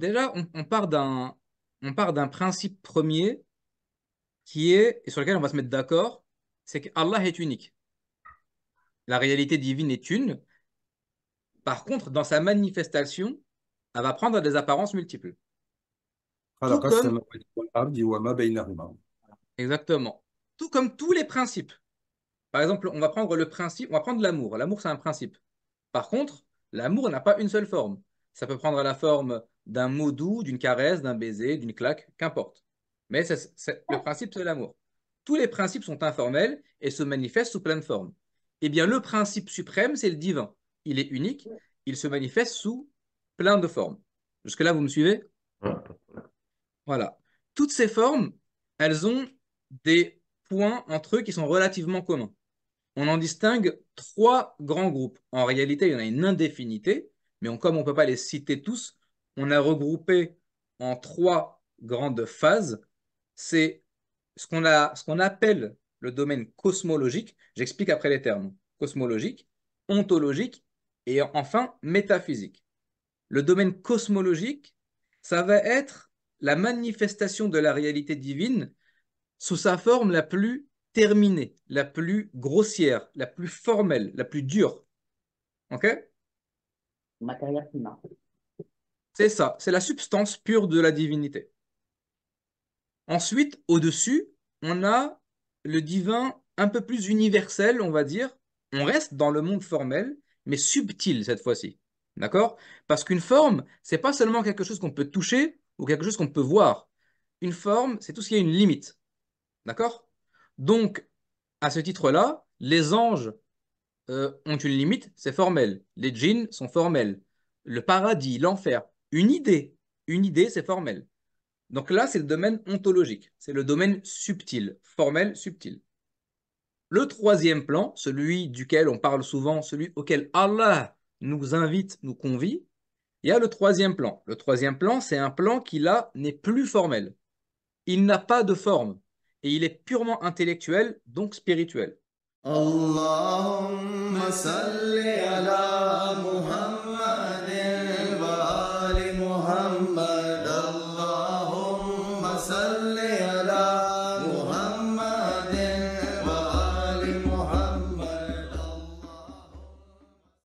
déjà, on part d'un principe premier qui est, et sur lequel on va se mettre d'accord, c'est qu'Allah est unique. La réalité divine est une. Par contre, dans sa manifestation, elle va prendre des apparences multiples. Tout خلق comme, السماوات والأرض وما بينهما. exactement, tout comme tous les principes. Par exemple, on va prendre le principe, on va prendre l'amour. L'amour, c'est un principe. Par contre, l'amour n'a pas une seule forme. Ça peut prendre la forme d'un mot doux, d'une caresse, d'un baiser, d'une claque, qu'importe. Mais le principe, c'est l'amour. Tous les principes sont informels et se manifestent sous plein de formes. Eh bien, le principe suprême, c'est le divin. Il est unique, il se manifeste sous plein de formes. Jusque-là, vous me suivez? Voilà. Toutes ces formes, elles ont des points entre eux qui sont relativement communs. On en distingue trois grands groupes. En réalité, il y en a une indéfinité, mais comme on ne peut pas les citer tous, on a regroupé en trois grandes phases. C'est ce qu'on appelle le domaine cosmologique. J'explique après les termes. Cosmologique, ontologique et enfin métaphysique. Le domaine cosmologique, ça va être la manifestation de la réalité divine sous sa forme la plus terminée, la plus grossière, la plus formelle, la plus dure. OK? Matière prima. C'est ça, c'est la substance pure de la divinité. Ensuite, au-dessus, on a le divin un peu plus universel, on va dire. On reste dans le monde formel, mais subtil cette fois-ci. D'accord? Parce qu'une forme, c'est pas seulement quelque chose qu'on peut toucher ou quelque chose qu'on peut voir. Une forme, c'est tout ce qui a une limite. D'accord? Donc, à ce titre-là, les anges ont une limite, c'est formel. Les djinns sont formels. Le paradis, l'enfer, une idée, c'est formel. Donc là, c'est le domaine ontologique, c'est le domaine subtil, formel, subtil. Le troisième plan, celui duquel on parle souvent, celui auquel Allah nous invite, nous convie, il y a le troisième plan. Le troisième plan, c'est un plan qui là n'est plus formel. Il n'a pas de forme et il est purement intellectuel, donc spirituel. اللهم صل على